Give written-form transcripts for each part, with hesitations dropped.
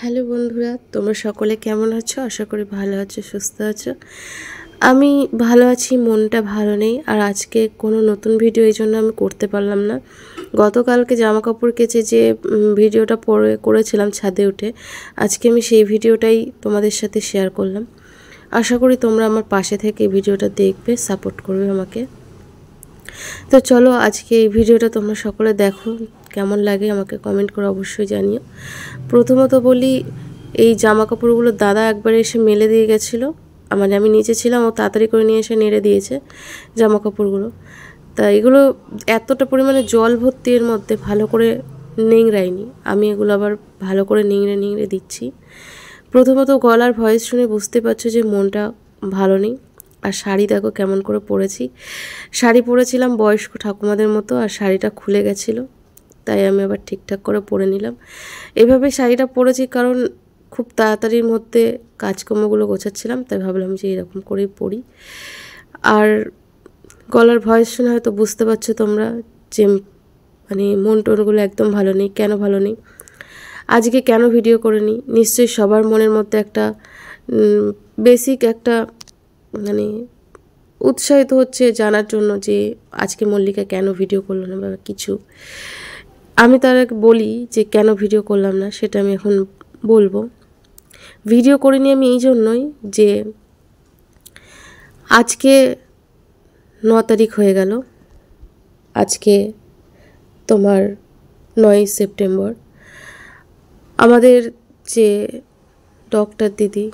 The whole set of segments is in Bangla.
হ্যালো বন্ধুরা, তোমরা সকলে কেমন আছো? আশা করি ভালো আছো, সুস্থ আছো। আমি ভালো আছি, মনটা ভালো নেই। আর আজকে কোনো নতুন ভিডিও এই জন্য আমি করতে পারলাম না। গতকালকে জামা কাপড় কেচে যে ভিডিওটা করেছিলাম ছাদে উঠে, আজকে আমি সেই ভিডিওটাই তোমাদের সাথে শেয়ার করলাম। আশা করি তোমরা আমার পাশে থেকে এই ভিডিওটা দেখবে, সাপোর্ট করবে আমাকে। তো চলো আজকে এই ভিডিওটা তোমরা সকলে দেখো, কেমন লাগে আমাকে কমেন্ট করে অবশ্যই জানিও। প্রথমত বলি, এই জামা কাপড়গুলো দাদা একবার এসে মেলে দিয়ে গেছিলো। মানে আমি নিচে ছিলাম, ও তাড়াতাড়ি করে নিয়ে এসে নেড়ে দিয়েছে জামা কাপড়গুলো। তা এগুলো এতটা পরিমাণে জল ভর্তি এর মধ্যে, ভালো করে নিংড়াইনি। আমি এগুলো আবার ভালো করে নিংড়ে নিংড়ে দিচ্ছি। প্রথমত গলার ভয়েস শুনে বুঝতে পারছো যে মনটা ভালো নেই। আর শাড়ি দেখো কেমন করে পরেছি। শাড়ি পরেছিলাম বয়স্ক ঠাকুমাদের মতো, আর শাড়িটা খুলে গেছিলো, তাই আমি আবার ঠিকঠাক করে পরে নিলাম। এভাবে শাড়িটা পরেছি কারণ খুব তাড়াতাড়ির মধ্যে কাজকর্মগুলো গোছাচ্ছিলাম, তাই ভাবলাম যে এরকম করেই পরি। আর গলার ভয়েস শুনে হয়তো বুঝতে পারছো তোমরা যে মানে মন টনগুলো একদম ভালো নেই। কেন ভালো নেই, আজকে কেন ভিডিও করিনি, নিশ্চয়ই সবার মনের মধ্যে একটা বেসিক একটা মানে উৎসাহিত হচ্ছে জানার জন্য যে আজকে মল্লিকা কেন ভিডিও করলো না বা কিছু। আমি তার বলি যে কেন ভিডিও করলাম না, সেটা আমি এখন বলবো। ভিডিও করিনি আমি এই জন্যই যে আজকে 9 তারিখ হয়ে গেল। আজকে তোমার 9 সেপ্টেম্বর। আমাদের যে ডক্টর দিদি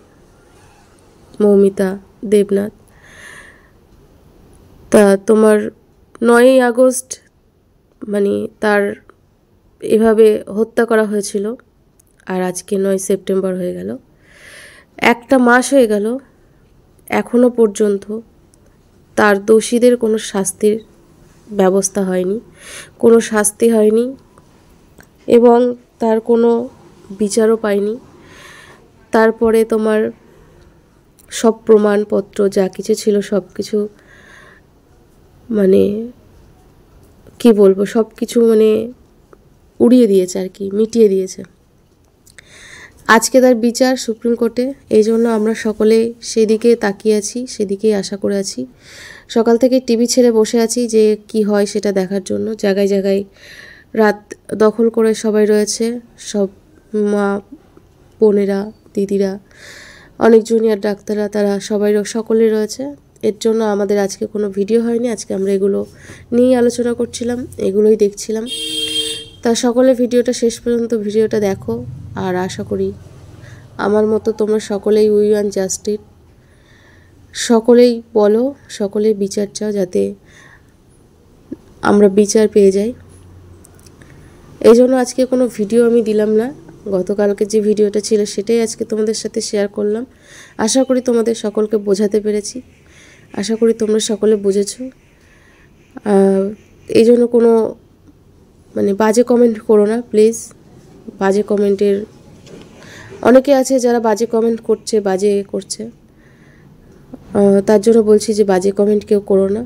মৌমিতা দেবনাথ, তা তোমার 9ই আগস্ট মানে তার এভাবে হত্যা করা হয়েছিল। আর আজকে 9 সেপ্টেম্বর হয়ে গেল, একটা মাস হয়ে গেল। এখনো পর্যন্ত তার দোষীদের কোনো শাস্তির ব্যবস্থা হয়নি, কোনো শাস্তি হয়নি এবং তার কোনো বিচারও পায়নি। তারপরে তোমার সব প্রমাণপত্র যা কিছু ছিল সব কিছু মানে কি বলবো, সব কিছু মানে উড়িয়ে দিয়েছে আর কি, মিটিয়ে দিয়েছে। আজকে তার বিচার সুপ্রিম কোর্টে, এই জন্য আমরা সকলে সেদিকে তাকিয়ে আছি, সেদিকেই আশা করে আছি। সকাল থেকে টিভি ছেড়ে বসে আছি যে কি হয় সেটা দেখার জন্য। জায়গায় জায়গায় রাত দখল করে সবাই রয়েছে, সব মা বোনেরা দিদিরা, অনেক জুনিয়র ডাক্তাররা, তারা সবাই সকলেই রয়েছে। এর জন্য আমাদের আজকে কোনো ভিডিও হয়নি। আজকে আমরা এগুলো নিয়েই আলোচনা করছিলাম, এগুলোই দেখছিলাম। তা সকলে ভিডিওটা শেষ পর্যন্ত ভিডিওটা দেখো। আর আশা করি আমার মতো তোমরা সকলেই উই ওয়ান্ট জাস্টিস, সকলেই বলো, সকলেই বিচার চাও, যাতে আমরা বিচার পেয়ে যাই। এই জন্য আজকে কোনো ভিডিও আমি দিলাম না। গতকালকে যে ভিডিওটা ছিল সেটাই আজকে তোমাদের সাথে শেয়ার করলাম। আশা করি তোমাদের সকলকে বোঝাতে পেরেছি, আশা করি তোমরা সকলে বুঝেছো। এই জন্য কোনো মানে বাজে কমেন্ট করো না প্লিজ। বাজে কমেন্টের অনেকে আছে যারা বাজে কমেন্ট করছে, বাজে করছে, তার জন্য বলছি যে বাজে কমেন্ট কেউ করো না।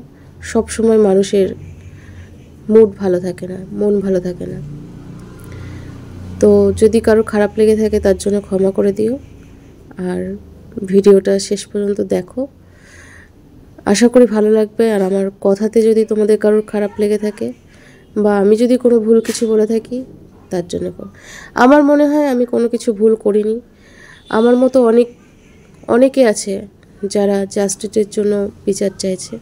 সব সময় মানুষের মুড ভালো থাকে না, মন ভালো থাকে না। তো যদি কারো খারাপ লেগে থাকে তার জন্য ক্ষমা করে দিও। আর ভিডিওটা শেষ পর্যন্ত দেখো, আশা করি ভালো লাগবে। আর আমার কথাতে যদি তোমাদের কারোর খারাপ লেগে থাকে বা আমি যদি কোনো ভুল কিছু বলে থাকি, তার জন্য আমার মনে হয় আমি কোনো কিছু ভুল করিনি। আমার মতো অনেকে আছে যারা জাস্টিসের জন্য বিচার চাইছে।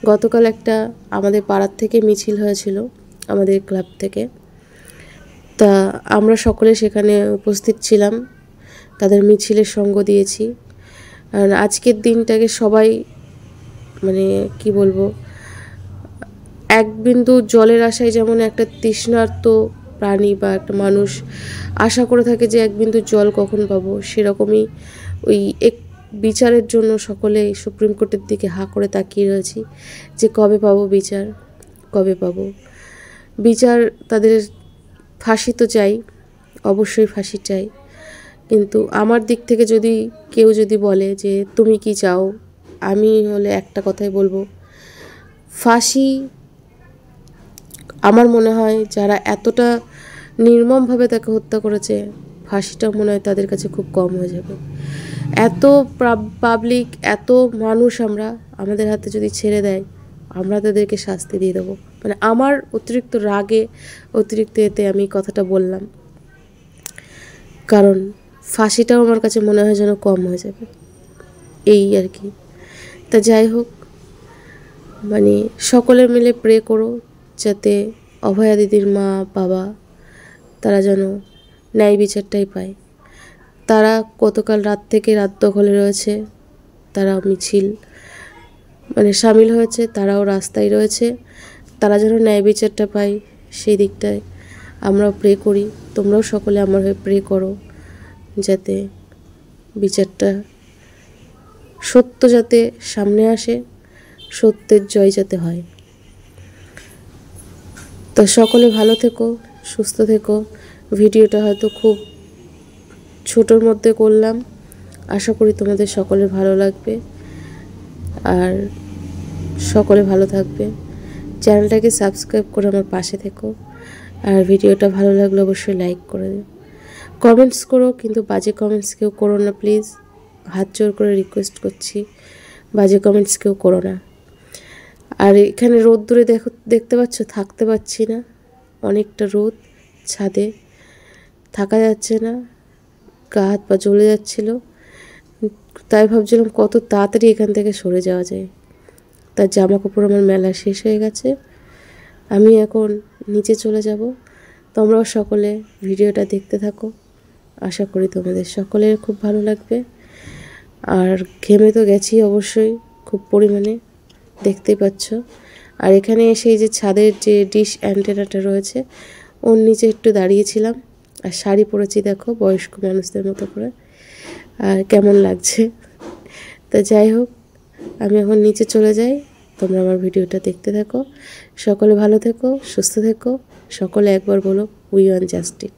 গতকাল একটা আমাদের পাড়ার থেকে মিছিল হয়েছিল, আমাদের ক্লাব থেকে। তা আমরা সকলে সেখানে উপস্থিত ছিলাম, তাদের মিছিলের সঙ্গ দিয়েছি। আর আজকের দিনটাকে সবাই মানে কি বলবো, এক বিন্দু জলের আশায় যেমন একটা তৃষ্ণার্ত প্রাণী বা একটা মানুষ আশা করে থাকে যে এক বিন্দু জল কখন পাবো, সেরকমই ওই এক বিচারের জন্য সকলে সুপ্রিম কোর্টের দিকে হাঁ করে তাকিয়ে রয়েছি যে কবে পাবো বিচার, কবে পাবো বিচার। তাদের ফাঁসি তো চাই, অবশ্যই ফাঁসি চাই। কিন্তু আমার দিক থেকে যদি কেউ যদি বলে যে তুমি কি চাও, আমি হলে একটা কথাই বলবো, ফাঁসি। আমার মনে হয় যারা এতটা নির্মমভাবে তাকে হত্যা করেছে, ফাঁসিটাও মনে হয় তাদের কাছে খুব কম হয়ে যাবে। এত পাবলিক, এত মানুষ আমাদের হাতে যদি ছেড়ে দেয়, আমরা তাদেরকে শাস্তি দিয়ে দেবো। মানে আমার অতিরিক্ত রাগে, অতিরিক্ত এতে আমি কথাটা বললাম, কারণ ফাঁসিটাও আমার কাছে মনে হয় যেন কম হয়ে যাবে, এই আর কি। তা যাই হোক, মানে সকলে মিলে প্রে করো যাতে অভয়া দিদির মা বাবা তারা যেন ন্যায় বিচারটাই পায়। তারা গতকাল রাত থেকে রাত দখলে রয়েছে, তারা মিছিল মানে সামিল হয়েছে, তারাও রাস্তায় রয়েছে, তারা যেন ন্যায় বিচারটা পায় সেই দিকটায় আমরাও প্রে করি। তোমরাও সকলে আমার হয়ে প্রে করো যাতে বিচারটা সত্য যাতে সামনে আসে, সত্যের জয় যাতে হয়। তো সকলে ভালো থেকো, সুস্থ থেকো। ভিডিওটা হয়তো খুব ছোটোর মধ্যে করলাম, আশা করি তোমাদের সকলের ভালো লাগবে আর সকলে ভালো থাকবে। চ্যানেলটাকে সাবস্ক্রাইব করে আমার পাশে থেকো, আর ভিডিওটা ভালো লাগলে অবশ্যই লাইক করে দিও। কমেন্টস করো, কিন্তু বাজে কমেন্টস কেউ করো না প্লিজ, হাত জোর করে রিকোয়েস্ট করছি, বাজে কমেন্টস কেউ করো না। আর এখানে রোদ্দুরে দেখতে পাচ্ছ, থাকতে পারছি না, অনেকটা রোদ, ছাদে থাকা যাচ্ছে না, গা হাত পা জ্বলে যাচ্ছিলো, তাই ভাবছিলাম কত তাড়াতাড়ি এখান থেকে সরে যাওয়া যায়। তার জামা কাপড় আমার মেলা শেষ হয়ে গেছে, আমি এখন নিচে চলে যাব। তোমরাও সকলে ভিডিওটা দেখতে থাকো, আশা করি তোমাদের সকলের খুব ভালো লাগবে। আর ঘেমে তো গেছি অবশ্যই খুব পরিমাণে, দেখতেই পাচ্ছ। আর এখানে এসে এই যে ছাদের যে ডিশ অ্যান্টেনাটা রয়েছে ওর নিচে একটু দাঁড়িয়েছিলাম, আর শাড়ি পরেছি দেখো বয়স্ক মানুষদের মতো করে, আর কেমন লাগছে। তা যাই হোক, আমি এখন নিচে চলে যাই, তোমরা আমার ভিডিওটা দেখতে থাকো। সকলে ভালো থেকো, সুস্থ থেকো, সকলে একবার বলো উই ওয়ান্ট জাস্টিস।